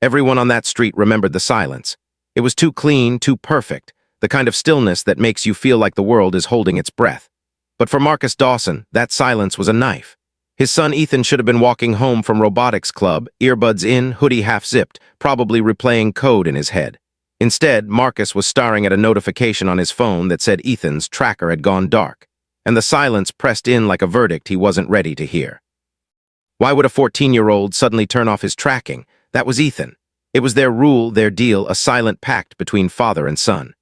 Everyone on that street remembered the silence. It was too clean, too perfect, the kind of stillness that makes you feel like the world is holding its breath. But for Marcus Dawson, that silence was a knife. His son Ethan should have been walking home from robotics club, earbuds in, hoodie half-zipped, probably replaying code in his head. Instead, Marcus was staring at a notification on his phone that said Ethan's tracker had gone dark, and the silence pressed in like a verdict he wasn't ready to hear. Why would a 14-year-old suddenly turn off his tracking? That was Ethan. It was their rule, their deal, a silent pact between father and son.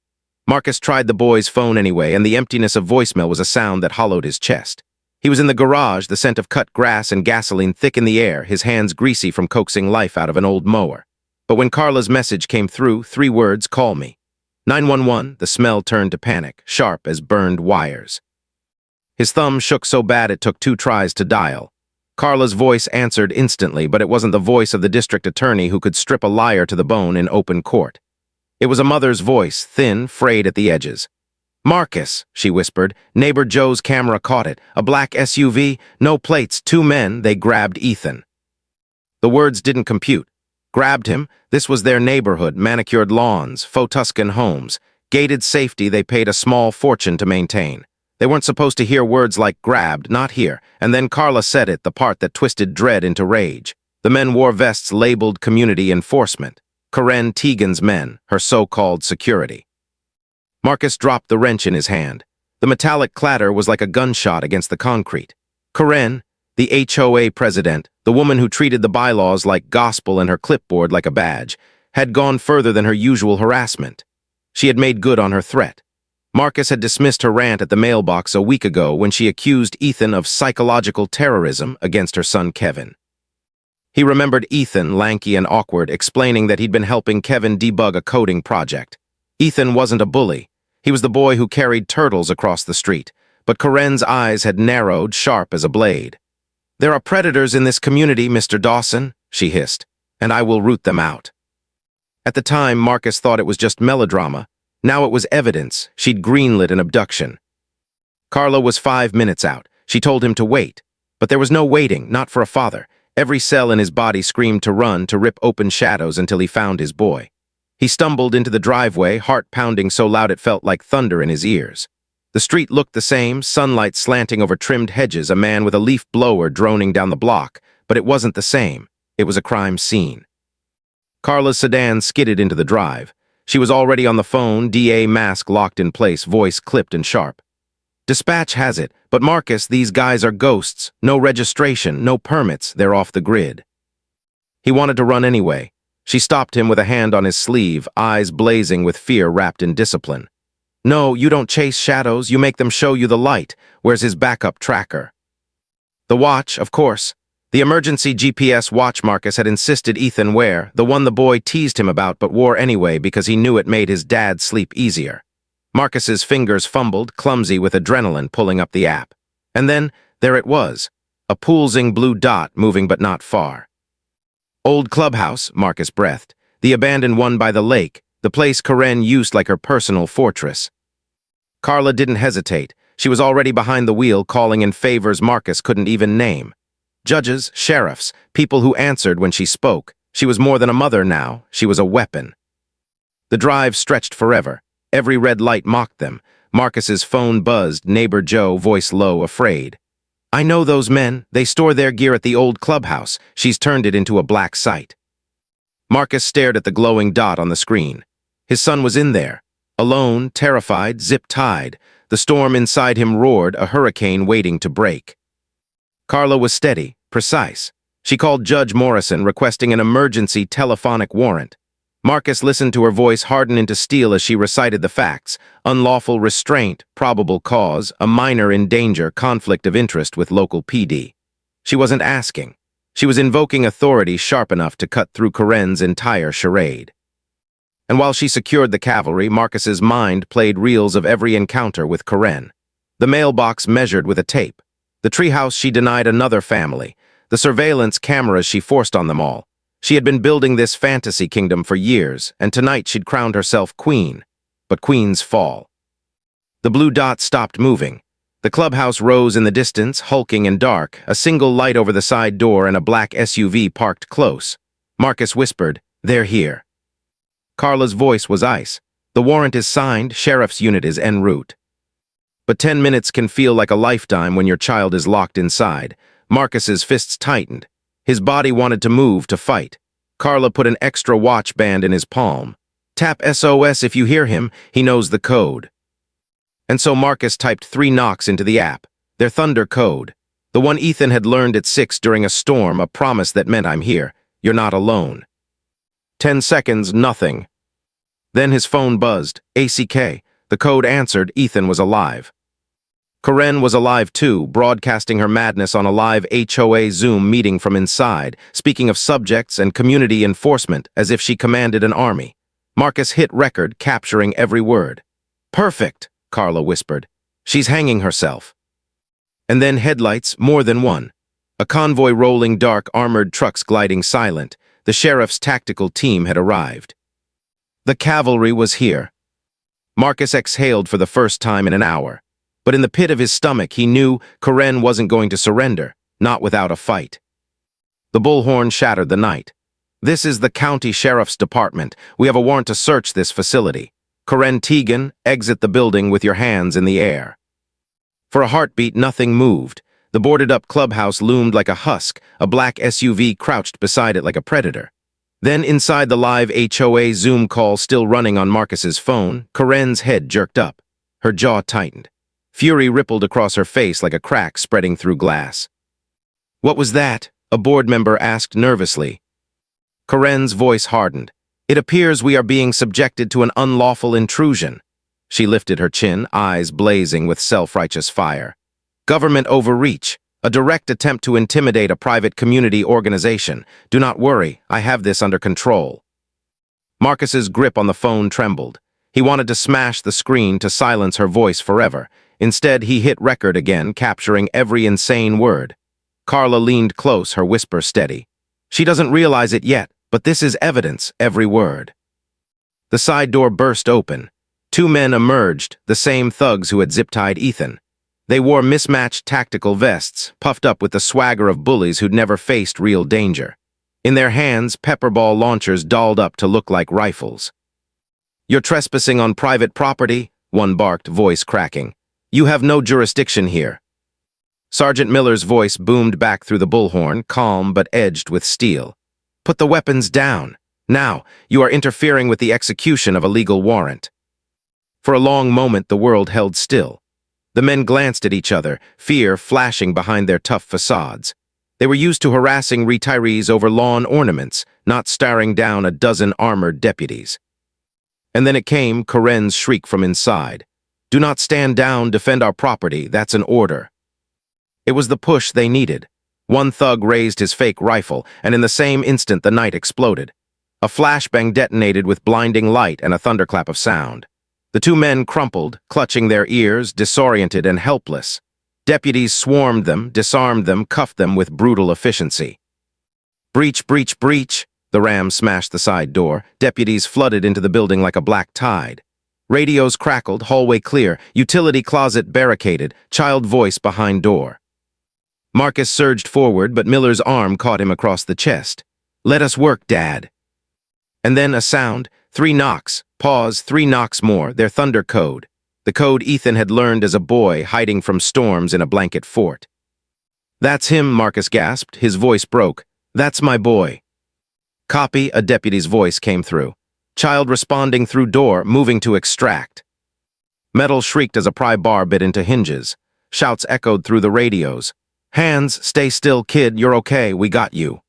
Marcus tried the boy's phone anyway, and the emptiness of voicemail was a sound that hollowed his chest. He was in the garage, the scent of cut grass and gasoline thick in the air, his hands greasy from coaxing life out of an old mower. But when Carla's message came through, 3 words, "Call me." 911, the smell turned to panic, sharp as burned wires. His thumb shook so bad it took 2 tries to dial. Carla's voice answered instantly, but it wasn't the voice of the district attorney who could strip a liar to the bone in open court. It was a mother's voice, thin, frayed at the edges. "Marcus," she whispered. "Neighbor Joe's camera caught it. A black SUV, no plates, 2 men, they grabbed Ethan." The words didn't compute. Grabbed him? This was their neighborhood, manicured lawns, faux Tuscan homes, gated safety they paid a small fortune to maintain. They weren't supposed to hear words like grabbed, not here, and then Carla said it, the part that twisted dread into rage. The men wore vests labeled community enforcement. Karen Tegan's men, her so-called security. Marcus dropped the wrench in his hand. The metallic clatter was like a gunshot against the concrete. Karen, the HOA president, the woman who treated the bylaws like gospel and her clipboard like a badge, had gone further than her usual harassment. She had made good on her threat. Marcus had dismissed her rant at the mailbox a week ago when she accused Ethan of psychological terrorism against her son Kevin. He remembered Ethan, lanky and awkward, explaining that he'd been helping Kevin debug a coding project. Ethan wasn't a bully. He was the boy who carried turtles across the street, but Karen's eyes had narrowed, sharp as a blade. "There are predators in this community, Mr. Dawson," she hissed, "and I will root them out." At the time, Marcus thought it was just melodrama. Now it was evidence. She'd greenlit an abduction. Carla was 5 minutes out. She told him to wait. But there was no waiting, not for a father. Every cell in his body screamed to run, to rip open shadows until he found his boy. He stumbled into the driveway, heart pounding so loud it felt like thunder in his ears. The street looked the same, sunlight slanting over trimmed hedges, a man with a leaf blower droning down the block, but it wasn't the same. It was a crime scene. Carla's sedan skidded into the drive. She was already on the phone, DA mask locked in place, voice clipped and sharp. "Dispatch has it, but Marcus, these guys are ghosts. No registration, no permits, they're off the grid." He wanted to run anyway. She stopped him with a hand on his sleeve, eyes blazing with fear wrapped in discipline. "No, you don't chase shadows, you make them show you the light. Where's his backup tracker?" The watch, of course. The emergency GPS watch Marcus had insisted Ethan wear, the one the boy teased him about but wore anyway because he knew it made his dad sleep easier. Marcus's fingers fumbled, clumsy with adrenaline pulling up the app. And then, there it was, a pulsing blue dot moving but not far. "Old clubhouse," Marcus breathed, "the abandoned one by the lake, the place Karen used like her personal fortress." Carla didn't hesitate. She was already behind the wheel, calling in favors Marcus couldn't even name. Judges, sheriffs, people who answered when she spoke. She was more than a mother now. She was a weapon. The drive stretched forever. Every red light mocked them. Marcus's phone buzzed, neighbor Joe, voice low, afraid. "I know those men. They store their gear at the old clubhouse. She's turned it into a black site." Marcus stared at the glowing dot on the screen. His son was in there. Alone, terrified, zip-tied. The storm inside him roared, a hurricane waiting to break. Carla was steady, precise. She called Judge Morrison, requesting an emergency telephonic warrant. Marcus listened to her voice harden into steel as she recited the facts. Unlawful restraint, probable cause, a minor in danger, conflict of interest with local PD. She wasn't asking. She was invoking authority sharp enough to cut through Karen's entire charade. And while she secured the cavalry, Marcus's mind played reels of every encounter with Karen. The mailbox measured with a tape. The treehouse she denied another family. The surveillance cameras she forced on them all. She had been building this fantasy kingdom for years, and tonight she'd crowned herself queen. But queens fall. The blue dot stopped moving. The clubhouse rose in the distance, hulking and dark, a single light over the side door and a black SUV parked close. Marcus whispered, They're here. Carla's voice was ice. The warrant is signed, sheriff's unit is en route. But 10 minutes can feel like a lifetime when your child is locked inside. Marcus's fists tightened. His body wanted to move, to fight. Carla put an extra watch band in his palm. Tap SOS if you hear him, he knows the code. And so Marcus typed 3 knocks into the app, their thunder code. The one Ethan had learned at 6 during a storm, a promise that meant I'm here. You're not alone. 10 seconds, nothing. Then his phone buzzed. ACK. The code answered. Ethan was alive. Karen was alive too, broadcasting her madness on a live HOA Zoom meeting from inside, speaking of subjects and community enforcement as if she commanded an army. Marcus hit record, capturing every word. Perfect, Carla whispered. She's hanging herself. And then headlights, more than one. A convoy rolling, dark, armored trucks gliding silent. The sheriff's tactical team had arrived. The cavalry was here. Marcus exhaled for the first time in an hour. But in the pit of his stomach, he knew Karen wasn't going to surrender, not without a fight. The bullhorn shattered the night. This is the county sheriff's department. We have a warrant to search this facility. Karen Tegan, exit the building with your hands in the air. For a heartbeat, nothing moved. The boarded-up clubhouse loomed like a husk, a black SUV crouched beside it like a predator. Then, inside the live HOA Zoom call still running on Marcus's phone, Karen's head jerked up. Her jaw tightened. Fury rippled across her face like a crack spreading through glass. What was that? A board member asked nervously. Karen's voice hardened. It appears we are being subjected to an unlawful intrusion. She lifted her chin, eyes blazing with self-righteous fire. Government overreach. A direct attempt to intimidate a private community organization. Do not worry, I have this under control. Marcus's grip on the phone trembled. He wanted to smash the screen to silence her voice forever. Instead, he hit record again, capturing every insane word. Carla leaned close, her whisper steady. She doesn't realize it yet, but this is evidence, every word. The side door burst open. 2 men emerged, the same thugs who had zip-tied Ethan. They wore mismatched tactical vests, puffed up with the swagger of bullies who'd never faced real danger. In their hands, pepperball launchers dolled up to look like rifles. You're trespassing on private property, one barked, voice cracking. You have no jurisdiction here. Sergeant Miller's voice boomed back through the bullhorn, calm but edged with steel. Put the weapons down. Now, you are interfering with the execution of a legal warrant. For a long moment, the world held still. The men glanced at each other, fear flashing behind their tough facades. They were used to harassing retirees over lawn ornaments, not staring down a dozen armored deputies. And then it came, Karen's shriek from inside. Do not stand down, defend our property, that's an order. It was the push they needed. One thug raised his fake rifle, and in the same instant the night exploded. A flashbang detonated with blinding light and a thunderclap of sound. The 2 men crumpled, clutching their ears, disoriented and helpless. Deputies swarmed them, disarmed them, cuffed them with brutal efficiency. Breach, breach, breach! The ram smashed the side door. Deputies flooded into the building like a black tide. Radios crackled, hallway clear, utility closet barricaded, child voice behind door. Marcus surged forward, but Miller's arm caught him across the chest. Let us work, Dad. And then a sound, 3 knocks, pause, 3 knocks more, their thunder code. The code Ethan had learned as a boy, hiding from storms in a blanket fort. That's him, Marcus gasped, his voice broke. That's my boy. Copy, a deputy's voice came through. Child responding through door, moving to extract. Metal shrieked as a pry bar bit into hinges. Shouts echoed through the radios. Hands, stay still, kid, you're okay, we got you.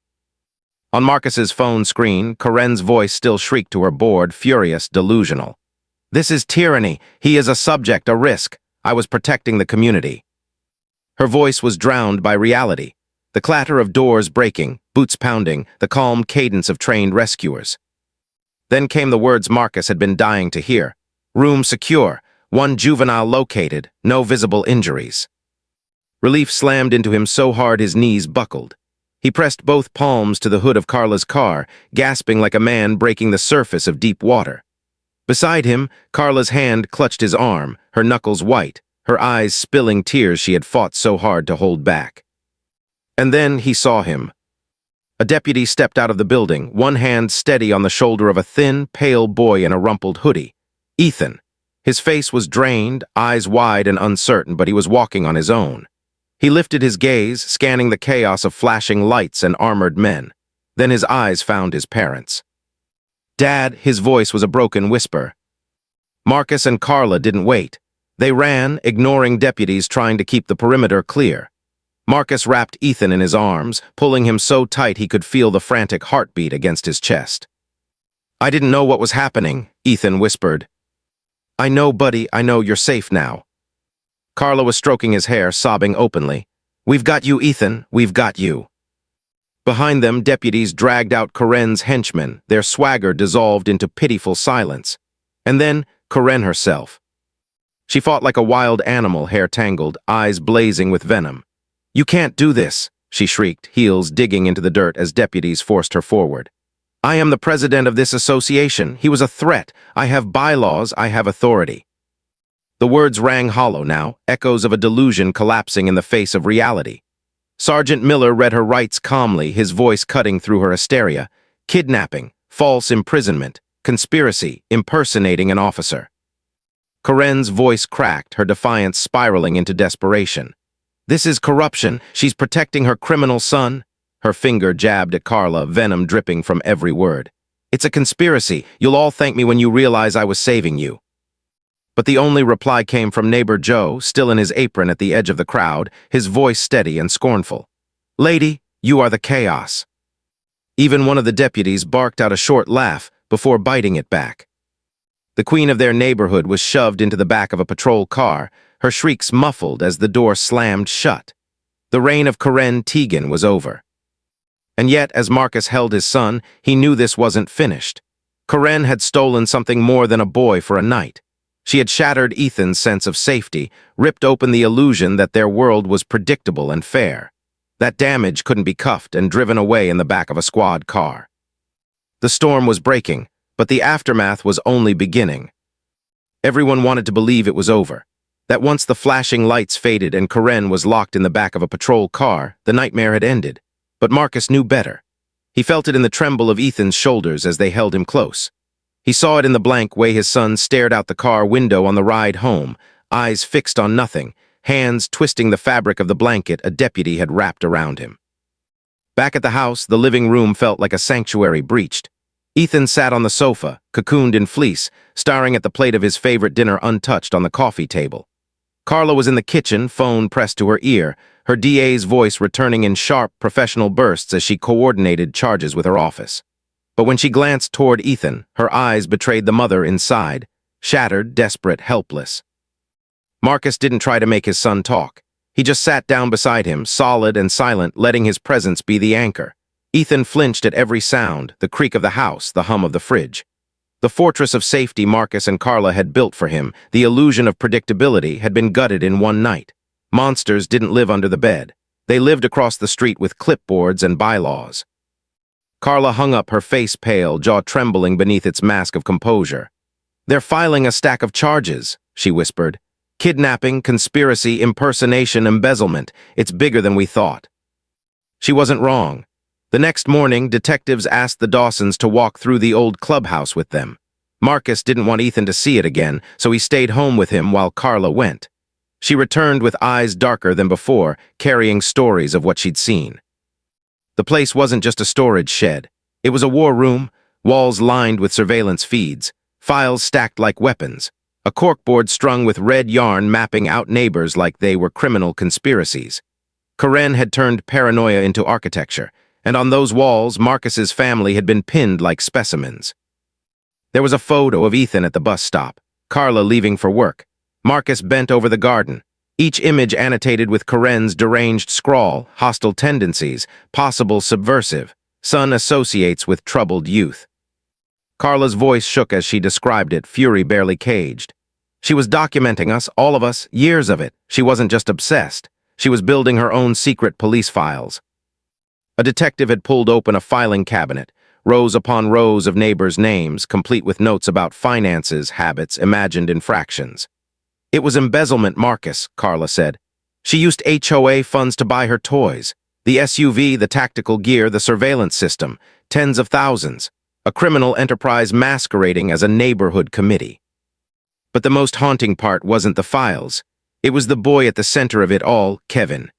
On Marcus's phone screen, Karen's voice still shrieked to her board, furious, delusional. This is tyranny. He is a subject, a risk. I was protecting the community. Her voice was drowned by reality. The clatter of doors breaking, boots pounding, the calm cadence of trained rescuers. Then came the words Marcus had been dying to hear. Room secure, 1 juvenile located, no visible injuries. Relief slammed into him so hard his knees buckled. He pressed both palms to the hood of Carla's car, gasping like a man breaking the surface of deep water. Beside him, Carla's hand clutched his arm, her knuckles white, her eyes spilling tears she had fought so hard to hold back. And then he saw him. A deputy stepped out of the building, one hand steady on the shoulder of a thin, pale boy in a rumpled hoodie. Ethan. His face was drained, eyes wide and uncertain, but he was walking on his own. He lifted his gaze, scanning the chaos of flashing lights and armored men. Then his eyes found his parents. "Dad," his voice was a broken whisper. Marcus and Carla didn't wait. They ran, ignoring deputies trying to keep the perimeter clear. Marcus wrapped Ethan in his arms, pulling him so tight he could feel the frantic heartbeat against his chest. "I didn't know what was happening," Ethan whispered. "I know, buddy, I know you're safe now." Carla was stroking his hair, sobbing openly. "We've got you, Ethan, we've got you." Behind them, deputies dragged out Karen's henchmen, their swagger dissolved into pitiful silence. And then, Karen herself. She fought like a wild animal, hair tangled, eyes blazing with venom. "You can't do this," she shrieked, heels digging into the dirt as deputies forced her forward. "I am the president of this association. He was a threat. I have bylaws, I have authority." The words rang hollow now, echoes of a delusion collapsing in the face of reality. Sergeant Miller read her rights calmly, his voice cutting through her hysteria. Kidnapping, false imprisonment, conspiracy, impersonating an officer. Karen's voice cracked, her defiance spiraling into desperation. "This is corruption. She's protecting her criminal son." Her finger jabbed at Carla, venom dripping from every word. "It's a conspiracy. You'll all thank me when you realize I was saving you." But the only reply came from neighbor Joe, still in his apron at the edge of the crowd, his voice steady and scornful. "Lady, you are the chaos." Even one of the deputies barked out a short laugh before biting it back. The queen of their neighborhood was shoved into the back of a patrol car, her shrieks muffled as the door slammed shut. The reign of Karen Tegan was over. And yet, as Marcus held his son, he knew this wasn't finished. Karen had stolen something more than a boy for a night. She had shattered Ethan's sense of safety, ripped open the illusion that their world was predictable and fair. That damage couldn't be cuffed and driven away in the back of a squad car. The storm was breaking, but the aftermath was only beginning. Everyone wanted to believe it was over, that once the flashing lights faded and Karen was locked in the back of a patrol car, the nightmare had ended. But Marcus knew better. He felt it in the tremble of Ethan's shoulders as they held him close. He saw it in the blank way his son stared out the car window on the ride home, eyes fixed on nothing, hands twisting the fabric of the blanket a deputy had wrapped around him. Back at the house, the living room felt like a sanctuary breached. Ethan sat on the sofa, cocooned in fleece, staring at the plate of his favorite dinner untouched on the coffee table. Carla was in the kitchen, phone pressed to her ear, her DA's voice returning in sharp, professional bursts as she coordinated charges with her office. But when she glanced toward Ethan, her eyes betrayed the mother inside, shattered, desperate, helpless. Marcus didn't try to make his son talk. He just sat down beside him, solid and silent, letting his presence be the anchor. Ethan flinched at every sound, the creak of the house, the hum of the fridge. The fortress of safety Marcus and Carla had built for him, the illusion of predictability, had been gutted in one night. Monsters didn't live under the bed. They lived across the street with clipboards and bylaws. Carla hung up, her face pale, jaw trembling beneath its mask of composure. "They're filing a stack of charges," she whispered. "Kidnapping, conspiracy, impersonation, embezzlement. It's bigger than we thought." She wasn't wrong. The next morning, detectives asked the Dawsons to walk through the old clubhouse with them. Marcus didn't want Ethan to see it again, so he stayed home with him while Carla went. She returned with eyes darker than before, carrying stories of what she'd seen. The place wasn't just a storage shed. It was a war room, walls lined with surveillance feeds, files stacked like weapons, a corkboard strung with red yarn mapping out neighbors like they were criminal conspiracies. Karen had turned paranoia into architecture, and on those walls, Marcus's family had been pinned like specimens. There was a photo of Ethan at the bus stop, Carla leaving for work, Marcus bent over the garden, each image annotated with Karen's deranged scrawl, hostile tendencies, possible subversive, son associates with troubled youth. Carla's voice shook as she described it, fury barely caged. She was documenting us, all of us, years of it. She wasn't just obsessed. She was building her own secret police files. A detective had pulled open a filing cabinet, rows upon rows of neighbors' names, complete with notes about finances, habits, imagined infractions. "It was embezzlement, Marcus," Carla said. "She used HOA funds to buy her toys. The SUV, the tactical gear, the surveillance system, tens of thousands. A criminal enterprise masquerading as a neighborhood committee. But the most haunting part wasn't the files. It was the boy at the center of it all, Kevin.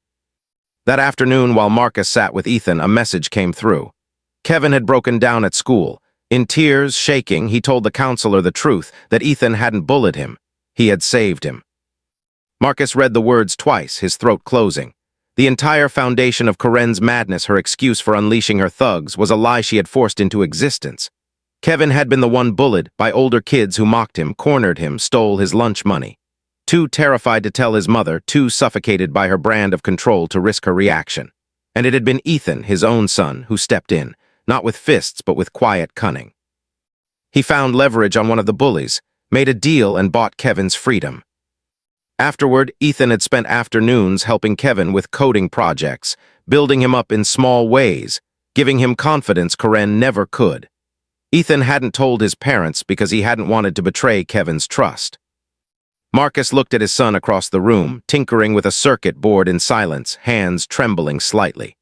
That afternoon, while Marcus sat with Ethan, a message came through. Kevin had broken down at school. In tears, shaking, he told the counselor the truth, that Ethan hadn't bullied him. He had saved him. Marcus read the words twice, his throat closing. The entire foundation of Karen's madness, her excuse for unleashing her thugs, was a lie she had forced into existence. Kevin had been the one bullied by older kids who mocked him, cornered him, stole his lunch money. Too terrified to tell his mother, too suffocated by her brand of control to risk her reaction. And it had been Ethan, his own son, who stepped in, not with fists but with quiet cunning. He found leverage on one of the bullies, made a deal and bought Kevin's freedom. Afterward, Ethan had spent afternoons helping Kevin with coding projects, building him up in small ways, giving him confidence Karen never could. Ethan hadn't told his parents because he hadn't wanted to betray Kevin's trust. Marcus looked at his son across the room, tinkering with a circuit board in silence, hands trembling slightly.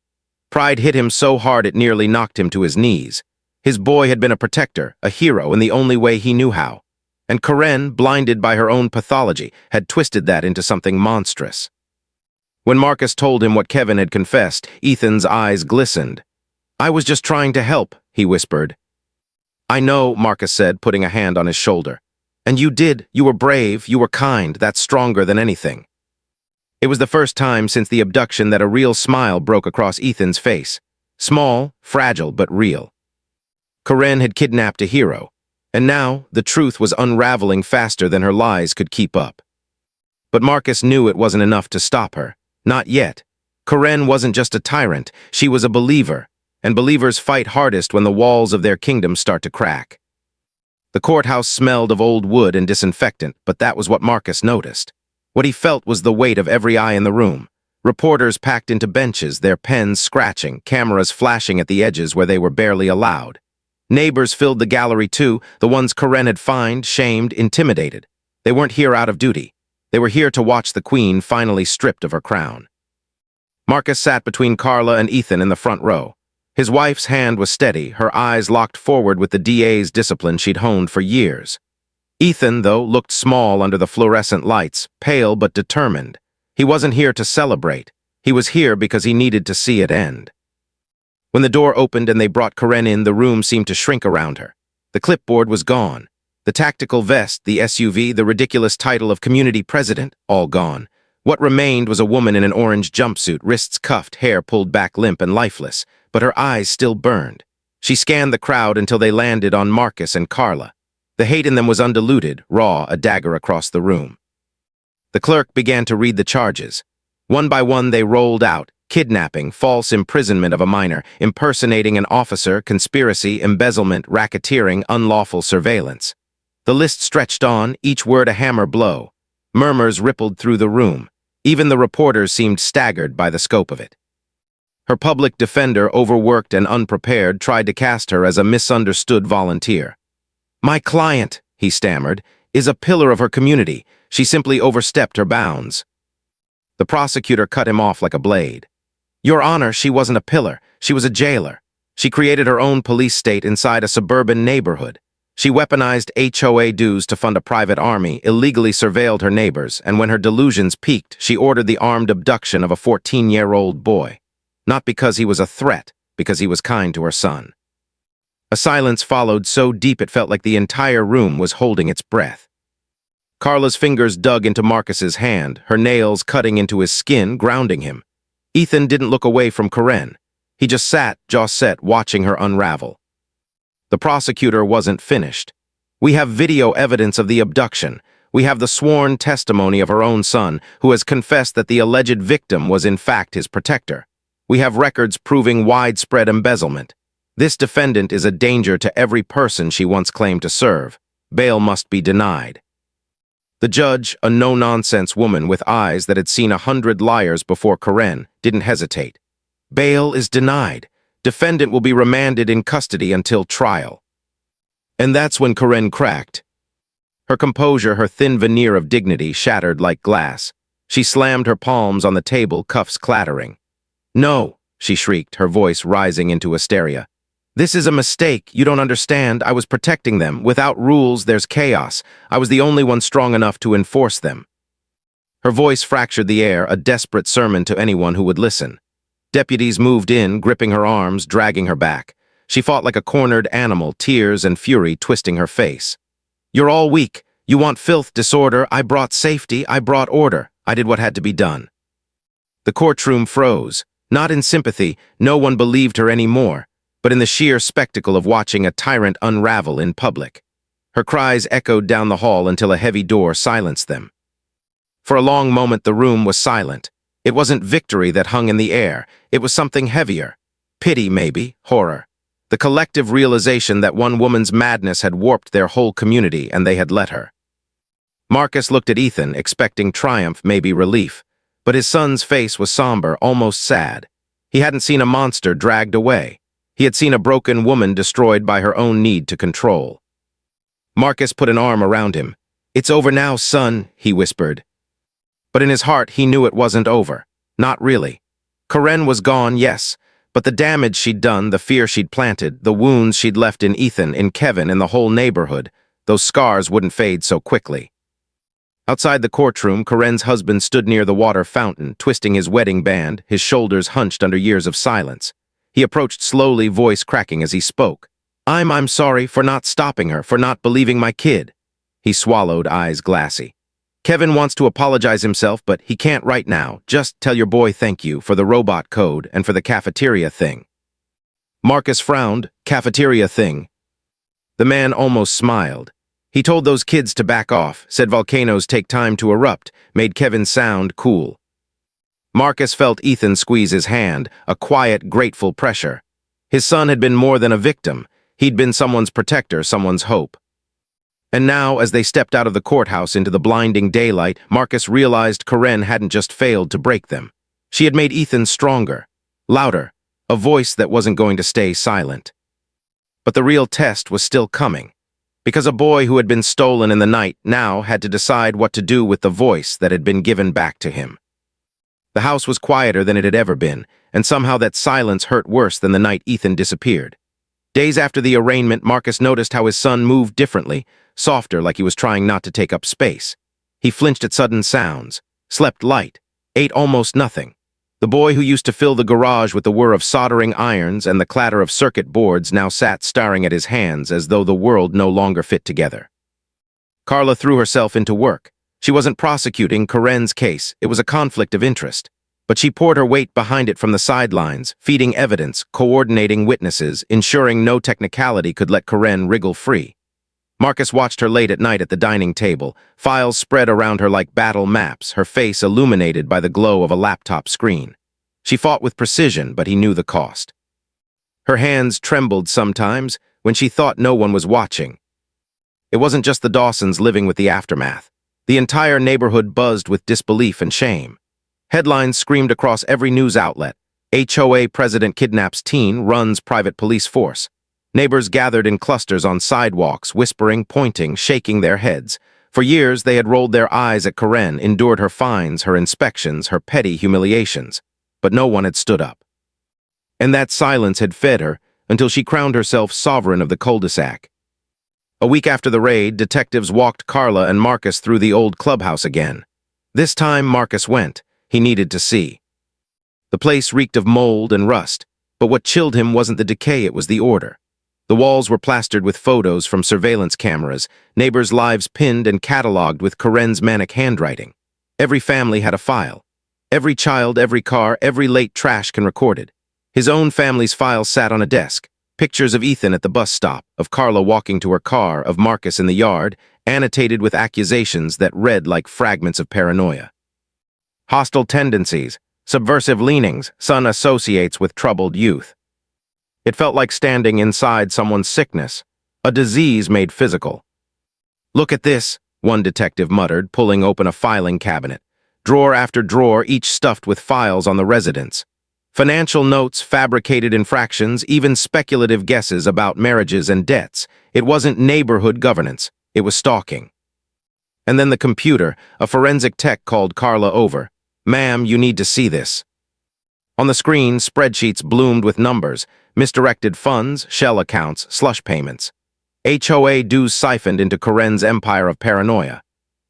Pride hit him so hard it nearly knocked him to his knees. His boy had been a protector, a hero in the only way he knew how. And Karen, blinded by her own pathology, had twisted that into something monstrous. When Marcus told him what Kevin had confessed, Ethan's eyes glistened. "I was just trying to help," he whispered. "I know," Marcus said, putting a hand on his shoulder. "And you did. You were brave. You were kind. That's stronger than anything." It was the first time since the abduction that a real smile broke across Ethan's face. Small, fragile, but real. Karen had kidnapped a hero. And now, the truth was unraveling faster than her lies could keep up. But Marcus knew it wasn't enough to stop her. Not yet. Karen wasn't just a tyrant, she was a believer, and believers fight hardest when the walls of their kingdom start to crack. The courthouse smelled of old wood and disinfectant, but that was what Marcus noticed. What he felt was the weight of every eye in the room. Reporters packed into benches, their pens scratching, cameras flashing at the edges where they were barely allowed. Neighbors filled the gallery too, the ones Karen had fined, shamed, intimidated. They weren't here out of duty. They were here to watch the queen finally stripped of her crown. Marcus sat between Carla and Ethan in the front row. His wife's hand was steady, her eyes locked forward with the DA's discipline she'd honed for years. Ethan, though, looked small under the fluorescent lights, pale but determined. He wasn't here to celebrate. He was here because he needed to see it end. When the door opened and they brought Karen in, the room seemed to shrink around her. The clipboard was gone. The tactical vest, the SUV, the ridiculous title of community president, all gone. What remained was a woman in an orange jumpsuit, wrists cuffed, hair pulled back limp and lifeless, but her eyes still burned. She scanned the crowd until they landed on Marcus and Carla. The hate in them was undiluted, raw, a dagger across the room. The clerk began to read the charges. One by one they rolled out. Kidnapping, false imprisonment of a minor, impersonating an officer, conspiracy, embezzlement, racketeering, unlawful surveillance. The list stretched on, each word a hammer blow. Murmurs rippled through the room. Even the reporters seemed staggered by the scope of it. Her public defender, overworked and unprepared, tried to cast her as a misunderstood volunteer. "My client," he stammered, "is a pillar of her community. She simply overstepped her bounds." The prosecutor cut him off like a blade. "Your Honor, she wasn't a pillar. She was a jailer. She created her own police state inside a suburban neighborhood. She weaponized HOA dues to fund a private army, illegally surveilled her neighbors, and when her delusions peaked, she ordered the armed abduction of a 14-year-old boy. Not because he was a threat, because he was kind to her son." A silence followed so deep it felt like the entire room was holding its breath. Carla's fingers dug into Marcus's hand, her nails cutting into his skin, grounding him. Ethan didn't look away from Karen. He just sat, jaw set, watching her unravel. The prosecutor wasn't finished. "We have video evidence of the abduction. We have the sworn testimony of her own son, who has confessed that the alleged victim was in fact his protector. We have records proving widespread embezzlement. This defendant is a danger to every person she once claimed to serve. Bail must be denied." The judge, a no-nonsense woman with eyes that had seen 100 liars before Karen, didn't hesitate. "Bail is denied. Defendant will be remanded in custody until trial." And that's when Karen cracked. Her composure, her thin veneer of dignity, shattered like glass. She slammed her palms on the table, cuffs clattering. "No, she shrieked, her voice rising into hysteria. "This is a mistake. You don't understand. I was protecting them. Without rules, there's chaos. I was the only one strong enough to enforce them." Her voice fractured the air, a desperate sermon to anyone who would listen. Deputies moved in, gripping her arms, dragging her back. She fought like a cornered animal, tears and fury twisting her face. "You're all weak. You want filth, disorder. I brought safety. I brought order. I did what had to be done." The courtroom froze. Not in sympathy, no one believed her anymore, but in the sheer spectacle of watching a tyrant unravel in public. Her cries echoed down the hall until a heavy door silenced them. For a long moment the room was silent. It wasn't victory that hung in the air. It was something heavier. Pity, maybe, horror. The collective realization that one woman's madness had warped their whole community and they had let her. Marcus looked at Ethan, expecting triumph, maybe relief. But his son's face was somber, almost sad. He hadn't seen a monster dragged away. He had seen a broken woman destroyed by her own need to control. Marcus put an arm around him. "It's over now, son," he whispered. But in his heart, he knew it wasn't over. Not really. Karen was gone, yes, but the damage she'd done, the fear she'd planted, the wounds she'd left in Ethan, in Kevin, in the whole neighborhood, those scars wouldn't fade so quickly. Outside the courtroom, Karen's husband stood near the water fountain, twisting his wedding band, his shoulders hunched under years of silence. He approached slowly, voice cracking as he spoke. I'm sorry for not stopping her, for not believing my kid." He swallowed, eyes glassy. "Kevin wants to apologize himself, but he can't right now. Just tell your boy thank you for the robot code and for the cafeteria thing." Marcus frowned. "Cafeteria thing?" The man almost smiled. He told those kids to back off, said volcanoes take time to erupt, made Kevin sound cool. Marcus felt Ethan squeeze his hand, a quiet, grateful pressure. His son had been more than a victim. He'd been someone's protector, someone's hope. And now, as they stepped out of the courthouse into the blinding daylight, Marcus realized Karen hadn't just failed to break them. She had made Ethan stronger, louder, a voice that wasn't going to stay silent. But the real test was still coming. Because a boy who had been stolen in the night now had to decide what to do with the voice that had been given back to him. The house was quieter than it had ever been, and somehow that silence hurt worse than the night Ethan disappeared. Days after the arraignment, Marcus noticed how his son moved differently, softer, like he was trying not to take up space. He flinched at sudden sounds, slept light, ate almost nothing. The boy who used to fill the garage with the whir of soldering irons and the clatter of circuit boards now sat staring at his hands as though the world no longer fit together. Carla threw herself into work. She wasn't prosecuting Karen's case, it was a conflict of interest. But she poured her weight behind it from the sidelines, feeding evidence, coordinating witnesses, ensuring no technicality could let Karen wriggle free. Marcus watched her late at night at the dining table, files spread around her like battle maps, her face illuminated by the glow of a laptop screen. She fought with precision, but he knew the cost. Her hands trembled sometimes when she thought no one was watching. It wasn't just the Dawsons living with the aftermath. The entire neighborhood buzzed with disbelief and shame. Headlines screamed across every news outlet. HOA president kidnaps teen, runs private police force. Neighbors gathered in clusters on sidewalks, whispering, pointing, shaking their heads. For years, they had rolled their eyes at Karen, endured her fines, her inspections, her petty humiliations. But no one had stood up. And that silence had fed her until she crowned herself sovereign of the cul-de-sac. A week after the raid, detectives walked Carla and Marcus through the old clubhouse again. This time, Marcus went. He needed to see. The place reeked of mold and rust, but what chilled him wasn't the decay, it was the order. The walls were plastered with photos from surveillance cameras, neighbors' lives pinned and cataloged with Karen's manic handwriting. Every family had a file. Every child, every car, every late trash can recorded. His own family's file sat on a desk. Pictures of Ethan at the bus stop, of Carla walking to her car, of Marcus in the yard, annotated with accusations that read like fragments of paranoia. Hostile tendencies, subversive leanings, son associates with troubled youth. It felt like standing inside someone's sickness, a disease made physical. "Look at this," one detective muttered, pulling open a filing cabinet. Drawer after drawer, each stuffed with files on the residents. Financial notes, fabricated infractions, even speculative guesses about marriages and debts. It wasn't neighborhood governance, it was stalking. And then the computer, a forensic tech called Carla over. "Ma'am, you need to see this." On the screen, spreadsheets bloomed with numbers, misdirected funds, shell accounts, slush payments. HOA dues siphoned into Karen's empire of paranoia.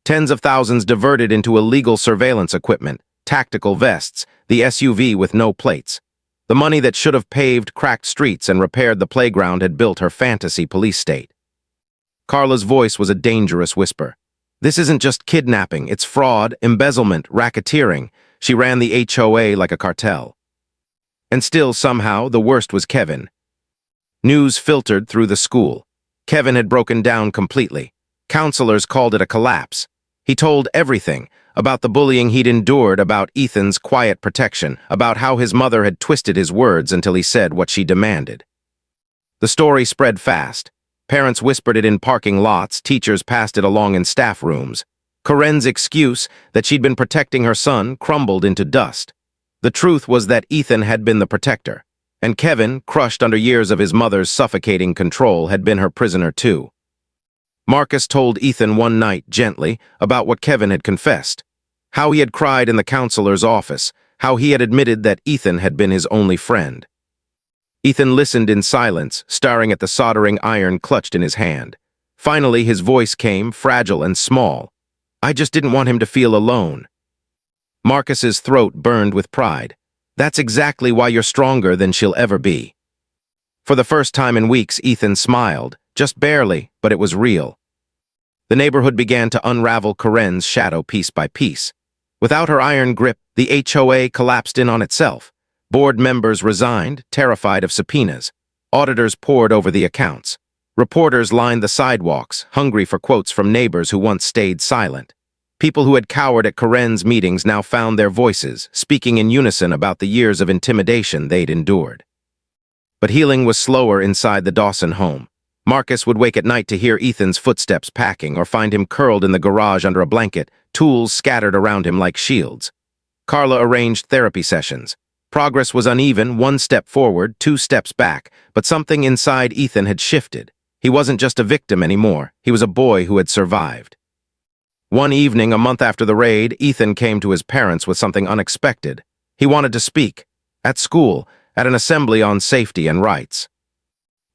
Tens of thousands diverted into illegal surveillance equipment, tactical vests, the SUV with no plates. The money that should have paved cracked streets and repaired the playground had built her fantasy police state. Carla's voice was a dangerous whisper. This isn't just kidnapping, it's fraud, embezzlement, racketeering. She ran the HOA like a cartel. And still, somehow, the worst was Kevin. News filtered through the school. Kevin had broken down completely. Counselors called it a collapse. He told everything, about the bullying he'd endured, about Ethan's quiet protection, about how his mother had twisted his words until he said what she demanded. The story spread fast. Parents whispered it in parking lots, teachers passed it along in staff rooms. Karen's excuse that she'd been protecting her son crumbled into dust. The truth was that Ethan had been the protector, and Kevin, crushed under years of his mother's suffocating control, had been her prisoner too. Marcus told Ethan one night, gently, about what Kevin had confessed. How he had cried in the counselor's office, how he had admitted that Ethan had been his only friend. Ethan listened in silence, staring at the soldering iron clutched in his hand. Finally, his voice came, fragile and small. I just didn't want him to feel alone. Marcus's throat burned with pride. That's exactly why you're stronger than she'll ever be. For the first time in weeks, Ethan smiled, just barely, but it was real. The neighborhood began to unravel Karen's shadow piece by piece. Without her iron grip, the HOA collapsed in on itself. Board members resigned, terrified of subpoenas. Auditors pored over the accounts. Reporters lined the sidewalks, hungry for quotes from neighbors who once stayed silent. People who had cowered at Karen's meetings now found their voices, speaking in unison about the years of intimidation they'd endured. But healing was slower inside the Dawson home. Marcus would wake at night to hear Ethan's footsteps packing or find him curled in the garage under a blanket, tools scattered around him like shields. Carla arranged therapy sessions. Progress was uneven, 1 step forward, 2 steps back, but something inside Ethan had shifted. He wasn't just a victim anymore, he was a boy who had survived. One evening, a month after the raid, Ethan came to his parents with something unexpected. He wanted to speak. At school, at an assembly on safety and rights.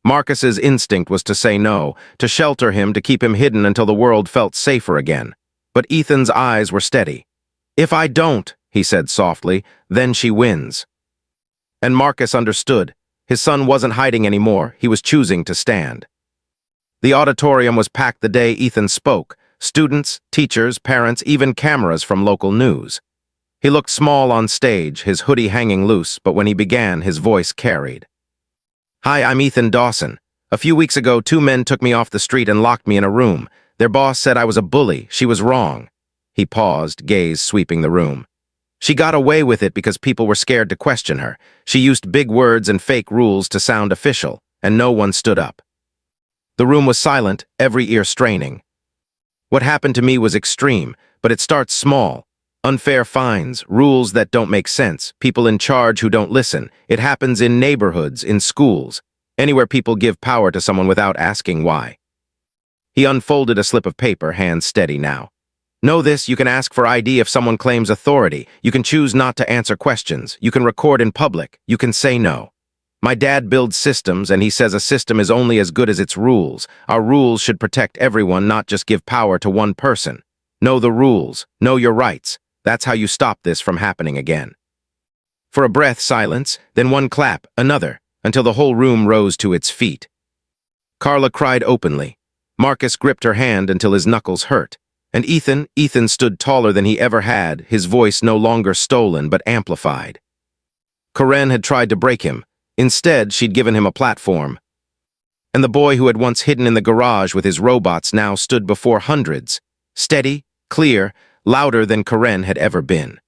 Marcus's instinct was to say no, to shelter him, to keep him hidden until the world felt safer again. But Ethan's eyes were steady. If I don't, he said softly, then she wins. And Marcus understood. His son wasn't hiding anymore, he was choosing to stand. The auditorium was packed the day Ethan spoke. Students, teachers, parents, even cameras from local news. He looked small on stage, his hoodie hanging loose, but when he began, his voice carried. Hi, I'm Ethan Dawson. A few weeks ago, 2 men took me off the street and locked me in a room. Their boss said I was a bully. She was wrong. He paused, gaze sweeping the room. She got away with it because people were scared to question her. She used big words and fake rules to sound official, and no one stood up. The room was silent, every ear straining. What happened to me was extreme, but it starts small. Unfair fines, rules that don't make sense, people in charge who don't listen. It happens in neighborhoods, in schools, anywhere people give power to someone without asking why. He unfolded a slip of paper, hands steady now. Know this, you can ask for ID if someone claims authority. You can choose not to answer questions. You can record in public. You can say no. My dad builds systems, and he says a system is only as good as its rules. Our rules should protect everyone, not just give power to one person. Know the rules. Know your rights. That's how you stop this from happening again. For a breath, silence, then one clap, another, until the whole room rose to its feet. Carla cried openly. Marcus gripped her hand until his knuckles hurt. And Ethan stood taller than he ever had, his voice no longer stolen but amplified. Karen had tried to break him. Instead, she'd given him a platform. And the boy who had once hidden in the garage with his robots now stood before hundreds, steady, clear, louder than Karen had ever been.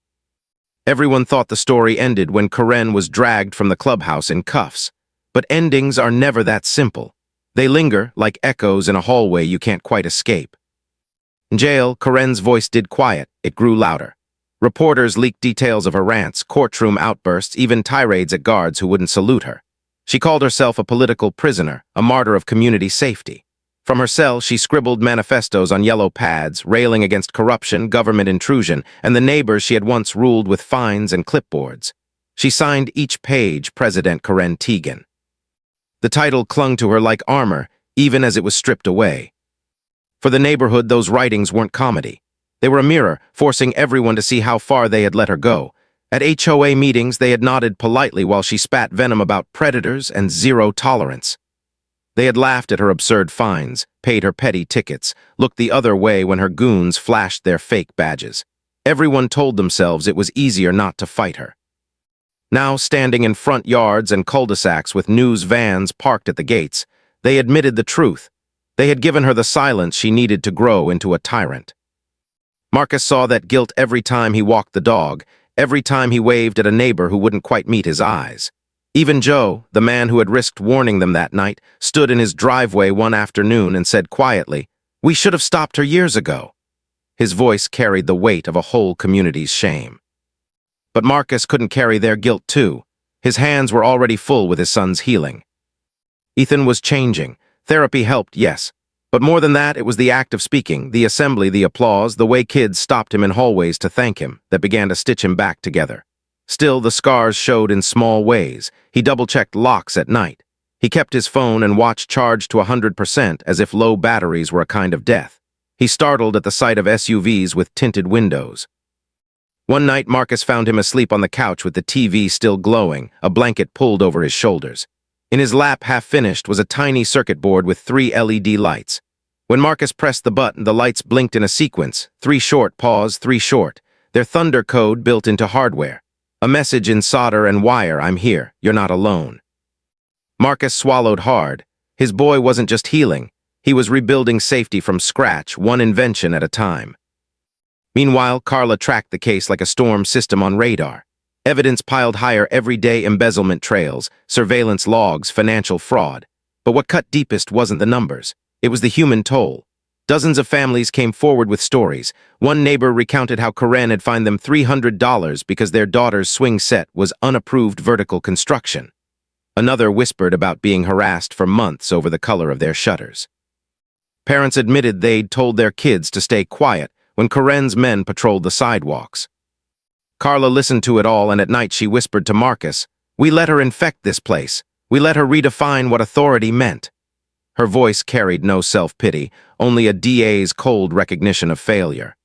Everyone thought the story ended when Karen was dragged from the clubhouse in cuffs. But endings are never that simple. They linger like echoes in a hallway you can't quite escape. In jail, Karen's voice did quiet. It grew louder. Reporters leaked details of her rants, courtroom outbursts, even tirades at guards who wouldn't salute her. She called herself a political prisoner, a martyr of community safety. From her cell, she scribbled manifestos on yellow pads, railing against corruption, government intrusion, and the neighbors she had once ruled with fines and clipboards. She signed each page President Karen Tegan. The title clung to her like armor, even as it was stripped away. For the neighborhood, those writings weren't comedy. They were a mirror, forcing everyone to see how far they had let her go. At HOA meetings, they had nodded politely while she spat venom about predators and zero tolerance. They had laughed at her absurd fines, paid her petty tickets, looked the other way when her goons flashed their fake badges. Everyone told themselves it was easier not to fight her. Now, standing in front yards and cul-de-sacs with news vans parked at the gates, they admitted the truth. They had given her the silence she needed to grow into a tyrant. Marcus saw that guilt every time he walked the dog, every time he waved at a neighbor who wouldn't quite meet his eyes. Even Joe, the man who had risked warning them that night, stood in his driveway one afternoon and said quietly, "We should have stopped her years ago." His voice carried the weight of a whole community's shame. But Marcus couldn't carry their guilt too. His hands were already full with his son's healing. Ethan was changing. Therapy helped, yes. But more than that, it was the act of speaking, the assembly, the applause, the way kids stopped him in hallways to thank him, that began to stitch him back together. Still, the scars showed in small ways. He double-checked locks at night. He kept his phone and watch charged to 100% as if low batteries were a kind of death. He startled at the sight of SUVs with tinted windows. One night, Marcus found him asleep on the couch with the TV still glowing, a blanket pulled over his shoulders. In his lap, half-finished, was a tiny circuit board with 3 LED lights. When Marcus pressed the button, the lights blinked in a sequence, 3 short, pause, 3 short, their thunder code built into hardware. A message in solder and wire, "I'm here, you're not alone." Marcus swallowed hard. His boy wasn't just healing, he was rebuilding safety from scratch, one invention at a time. Meanwhile, Carla tracked the case like a storm system on radar. Evidence piled higher every day: embezzlement trails, surveillance logs, financial fraud. But what cut deepest wasn't the numbers. It was the human toll. Dozens of families came forward with stories. One neighbor recounted how Karen had fined them $300 because their daughter's swing set was unapproved vertical construction. Another whispered about being harassed for months over the color of their shutters. Parents admitted they'd told their kids to stay quiet when Karen's men patrolled the sidewalks. Carla listened to it all, and at night she whispered to Marcus, "We let her infect this place. We let her redefine what authority meant." Her voice carried no self-pity, only a DA's cold recognition of failure.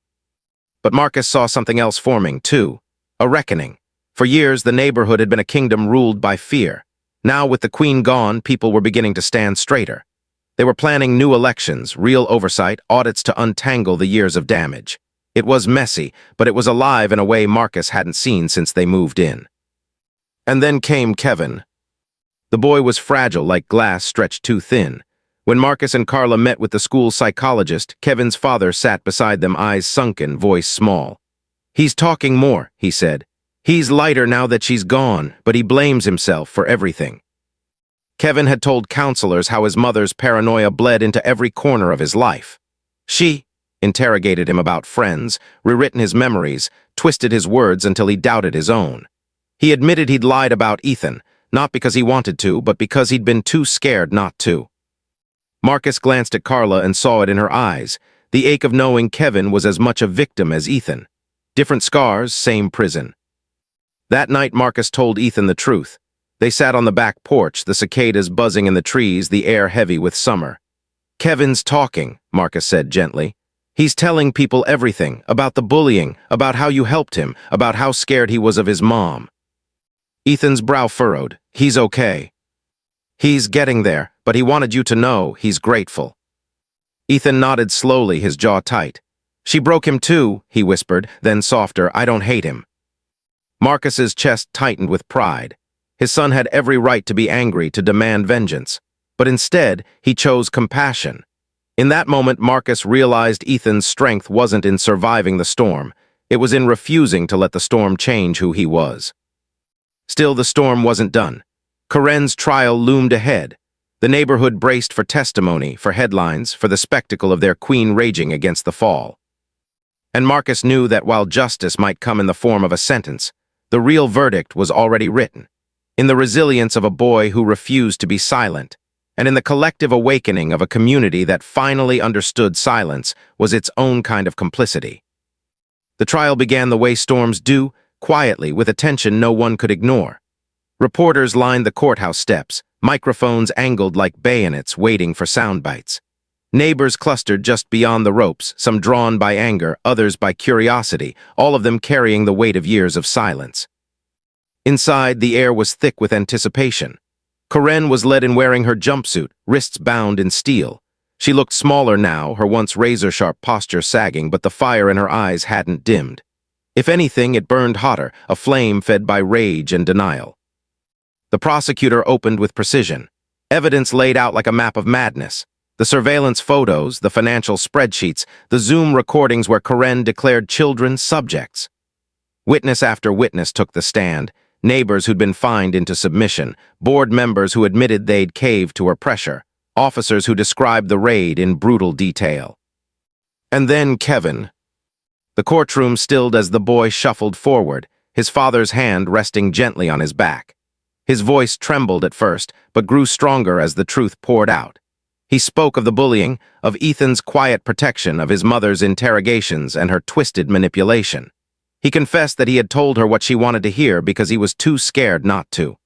But Marcus saw something else forming, too. A reckoning. For years, the neighborhood had been a kingdom ruled by fear. Now, with the queen gone, people were beginning to stand straighter. They were planning new elections, real oversight, audits to untangle the years of damage. It was messy, but it was alive in a way Marcus hadn't seen since they moved in. And then came Kevin. The boy was fragile, like glass stretched too thin. When Marcus and Carla met with the school psychologist, Kevin's father sat beside them, eyes sunken, voice small. "He's talking more," he said. "He's lighter now that she's gone, but he blames himself for everything." Kevin had told counselors how his mother's paranoia bled into every corner of his life. She interrogated him about friends, rewritten his memories, twisted his words until he doubted his own. He admitted he'd lied about Ethan, not because he wanted to, but because he'd been too scared not to. Marcus glanced at Carla and saw it in her eyes. The ache of knowing Kevin was as much a victim as Ethan. Different scars, same prison. That night, Marcus told Ethan the truth. They sat on the back porch, the cicadas buzzing in the trees, the air heavy with summer. "Kevin's talking," Marcus said gently. "He's telling people everything, about the bullying, about how you helped him, about how scared he was of his mom." Ethan's brow furrowed. "He's okay. He's getting there, but he wanted you to know he's grateful." Ethan nodded slowly, his jaw tight. "She broke him too," he whispered, then softer, "I don't hate him." Marcus's chest tightened with pride. His son had every right to be angry, to demand vengeance. But instead, he chose compassion. In that moment, Marcus realized Ethan's strength wasn't in surviving the storm. It was in refusing to let the storm change who he was. Still, the storm wasn't done. Karen's trial loomed ahead. The neighborhood braced for testimony, for headlines, for the spectacle of their queen raging against the fall. And Marcus knew that while justice might come in the form of a sentence, the real verdict was already written, in the resilience of a boy who refused to be silent, and in the collective awakening of a community that finally understood silence was its own kind of complicity. The trial began the way storms do, quietly, with attention no one could ignore. Reporters lined the courthouse steps, microphones angled like bayonets waiting for sound bites. Neighbors clustered just beyond the ropes, some drawn by anger, others by curiosity, all of them carrying the weight of years of silence. Inside, the air was thick with anticipation. Karen was led in wearing her jumpsuit, wrists bound in steel. She looked smaller now, her once razor-sharp posture sagging, but the fire in her eyes hadn't dimmed. If anything, it burned hotter, a flame fed by rage and denial. The prosecutor opened with precision. Evidence laid out like a map of madness. The surveillance photos, the financial spreadsheets, the Zoom recordings where Karen declared children subjects. Witness after witness took the stand, neighbors who'd been fined into submission, board members who admitted they'd caved to her pressure, officers who described the raid in brutal detail. And then Kevin. The courtroom stilled as the boy shuffled forward, his father's hand resting gently on his back. His voice trembled at first, but grew stronger as the truth poured out. He spoke of the bullying, of Ethan's quiet protection, of his mother's interrogations and her twisted manipulation. He confessed that he had told her what she wanted to hear because he was too scared not to.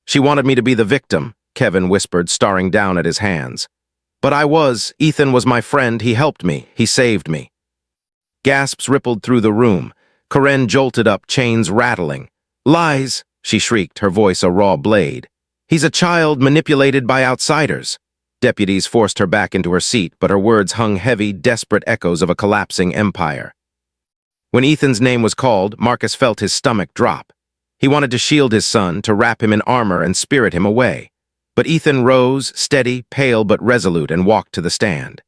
"She wanted me to be the victim," Kevin whispered, staring down at his hands. "But Ethan was my friend, he helped me, he saved me." Gasps rippled through the room. Karen jolted up, chains rattling. "Lies!" she shrieked, her voice a raw blade. "He's a child manipulated by outsiders." Deputies forced her back into her seat, but her words hung heavy, desperate echoes of a collapsing empire. When Ethan's name was called, Marcus felt his stomach drop. He wanted to shield his son, to wrap him in armor and spirit him away. But Ethan rose, steady, pale but resolute, and walked to the stand.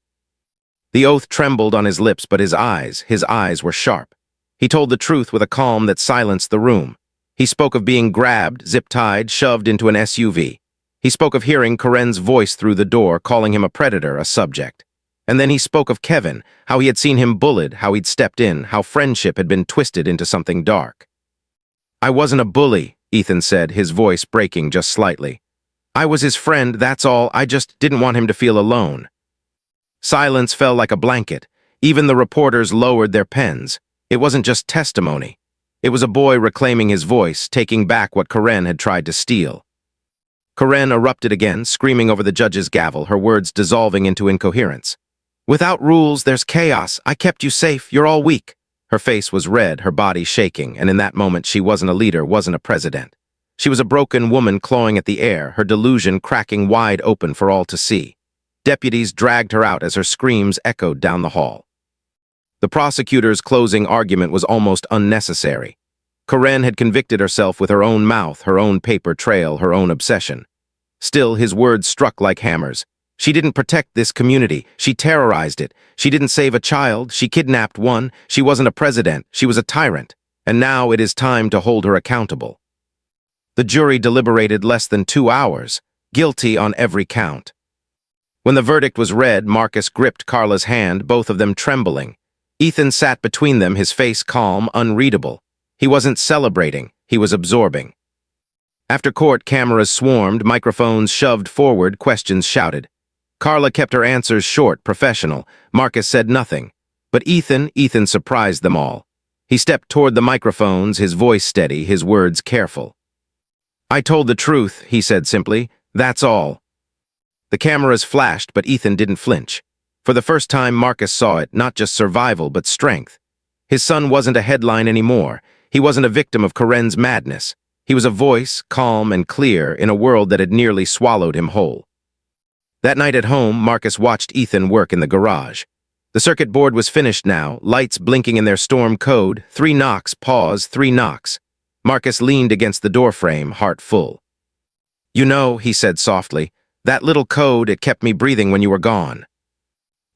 The oath trembled on his lips, but his eyes were sharp. He told the truth with a calm that silenced the room. He spoke of being grabbed, zip-tied, shoved into an SUV. He spoke of hearing Karen's voice through the door, calling him a predator, a subject. And then he spoke of Kevin, how he had seen him bullied, how he'd stepped in, how friendship had been twisted into something dark. "I wasn't a bully," Ethan said, his voice breaking just slightly. "I was his friend, that's all. I just didn't want him to feel alone." Silence fell like a blanket. Even the reporters lowered their pens. It wasn't just testimony. It was a boy reclaiming his voice, taking back what Karen had tried to steal. Karen erupted again, screaming over the judge's gavel, her words dissolving into incoherence. "Without rules, there's chaos. I kept you safe. You're all weak." Her face was red, her body shaking, and in that moment she wasn't a leader, wasn't a president. She was a broken woman clawing at the air, her delusion cracking wide open for all to see. Deputies dragged her out as her screams echoed down the hall. The prosecutor's closing argument was almost unnecessary. Karen had convicted herself with her own mouth, her own paper trail, her own obsession. Still, his words struck like hammers. She didn't protect this community. She terrorized it. She didn't save a child. She kidnapped one. She wasn't a president. She was a tyrant. And now it is time to hold her accountable. The jury deliberated less than 2 hours, guilty on every count. When the verdict was read, Marcus gripped Carla's hand, both of them trembling. Ethan sat between them, his face calm, unreadable. He wasn't celebrating, he was absorbing. After court, cameras swarmed, microphones shoved forward, questions shouted. Carla kept her answers short, professional. Marcus said nothing. But Ethan surprised them all. He stepped toward the microphones, his voice steady, his words careful. "I told the truth," he said simply. "That's all." The cameras flashed, but Ethan didn't flinch. For the first time, Marcus saw it, not just survival, but strength. His son wasn't a headline anymore. He wasn't a victim of Karen's madness. He was a voice, calm and clear, in a world that had nearly swallowed him whole. That night at home, Marcus watched Ethan work in the garage. The circuit board was finished now, lights blinking in their storm code, 3 knocks, pause, 3 knocks. Marcus leaned against the doorframe, heart full. "You know," he said softly, "that little code, it kept me breathing when you were gone."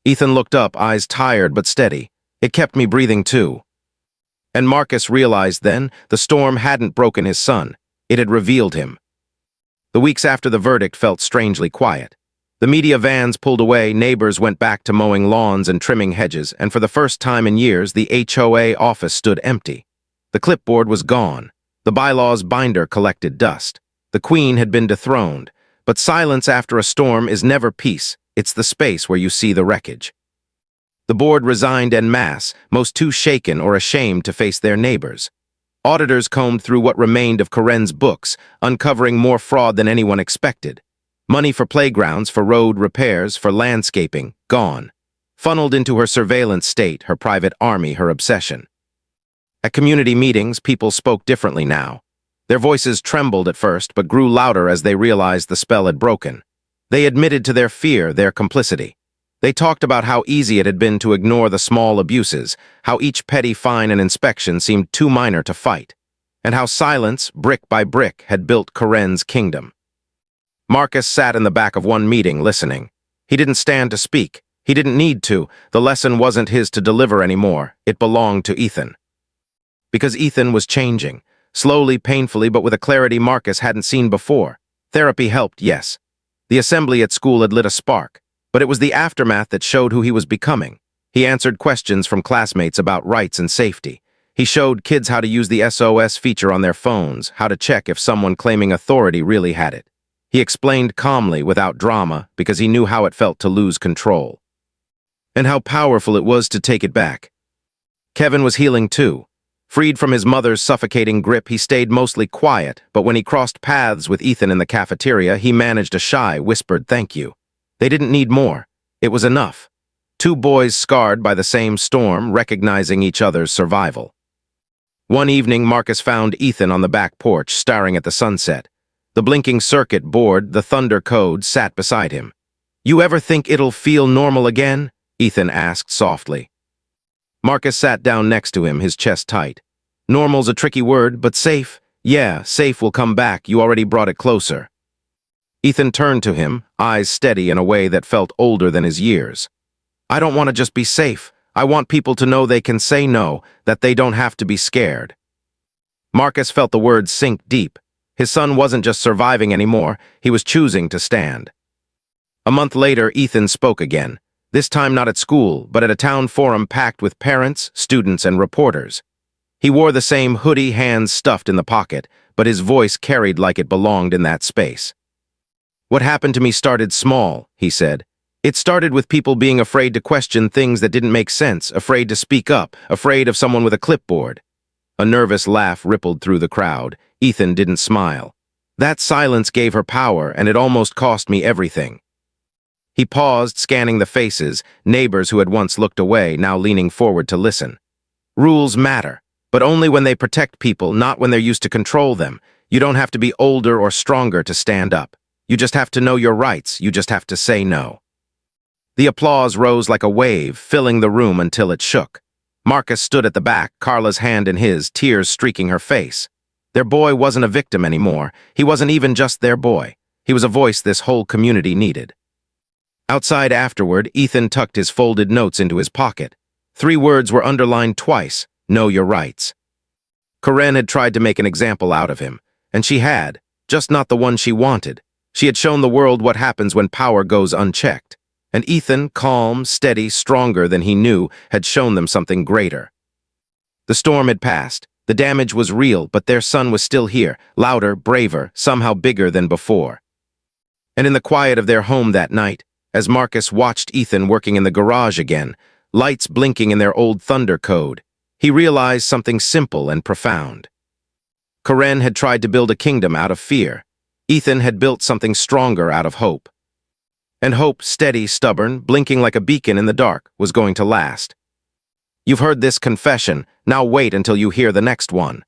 Ethan looked up, eyes tired but steady. "It kept me breathing too." And Marcus realized then, the storm hadn't broken his son. It had revealed him. The weeks after the verdict felt strangely quiet. The media vans pulled away, neighbors went back to mowing lawns and trimming hedges, and for the first time in years, the HOA office stood empty. The clipboard was gone. The bylaws binder collected dust. The queen had been dethroned. But silence after a storm is never peace. It's the space where you see the wreckage. The board resigned en masse, most too shaken or ashamed to face their neighbors. Auditors combed through what remained of Karen's books, uncovering more fraud than anyone expected. Money for playgrounds, for road repairs, for landscaping, gone. Funneled into her surveillance state, her private army, her obsession. At community meetings, people spoke differently now. Their voices trembled at first, but grew louder as they realized the spell had broken. They admitted to their fear, their complicity. They talked about how easy it had been to ignore the small abuses, how each petty fine and inspection seemed too minor to fight, and how silence, brick by brick, had built Karen's kingdom. Marcus sat in the back of one meeting, listening. He didn't stand to speak. He didn't need to. The lesson wasn't his to deliver anymore. It belonged to Ethan. Because Ethan was changing. Slowly, painfully, but with a clarity Marcus hadn't seen before. Therapy helped, yes. The assembly at school had lit a spark, but it was the aftermath that showed who he was becoming. He answered questions from classmates about rights and safety. He showed kids how to use the SOS feature on their phones, how to check if someone claiming authority really had it. He explained calmly, without drama, because he knew how it felt to lose control. And how powerful it was to take it back. Kevin was healing too. Freed from his mother's suffocating grip, he stayed mostly quiet, but when he crossed paths with Ethan in the cafeteria, he managed a shy, whispered thank you. They didn't need more. It was enough. Two boys scarred by the same storm, recognizing each other's survival. One evening, Marcus found Ethan on the back porch, staring at the sunset. The blinking circuit board, the thunder code, sat beside him. "You ever think it'll feel normal again?" Ethan asked softly. Marcus sat down next to him, his chest tight. "Normal's a tricky word, but safe? Yeah, safe will come back. You already brought it closer." Ethan turned to him, eyes steady in a way that felt older than his years. "I don't want to just be safe. I want people to know they can say no, that they don't have to be scared." Marcus felt the words sink deep. His son wasn't just surviving anymore, he was choosing to stand. A month later, Ethan spoke again. This time not at school, but at a town forum packed with parents, students, and reporters. He wore the same hoodie, hands stuffed in the pocket, but his voice carried like it belonged in that space. "What happened to me started small," he said. "It started with people being afraid to question things that didn't make sense, afraid to speak up, afraid of someone with a clipboard." A nervous laugh rippled through the crowd. Ethan didn't smile. "That silence gave her power, and it almost cost me everything." He paused, scanning the faces, neighbors who had once looked away, now leaning forward to listen. "Rules matter, but only when they protect people, not when they're used to control them. You don't have to be older or stronger to stand up. You just have to know your rights. You just have to say no." The applause rose like a wave, filling the room until it shook. Marcus stood at the back, Carla's hand in his, tears streaking her face. Their boy wasn't a victim anymore. He wasn't even just their boy. He was a voice this whole community needed. Outside afterward, Ethan tucked his folded notes into his pocket. 3 words were underlined twice: know your rights. Karen had tried to make an example out of him, and she had, just not the one she wanted. She had shown the world what happens when power goes unchecked. And Ethan, calm, steady, stronger than he knew, had shown them something greater. The storm had passed. The damage was real, but their son was still here, louder, braver, somehow bigger than before. And in the quiet of their home that night, as Marcus watched Ethan working in the garage again, lights blinking in their old thunder code, he realized something simple and profound. Karen had tried to build a kingdom out of fear. Ethan had built something stronger out of hope. And hope, steady, stubborn, blinking like a beacon in the dark, was going to last. You've heard this confession, now wait until you hear the next one.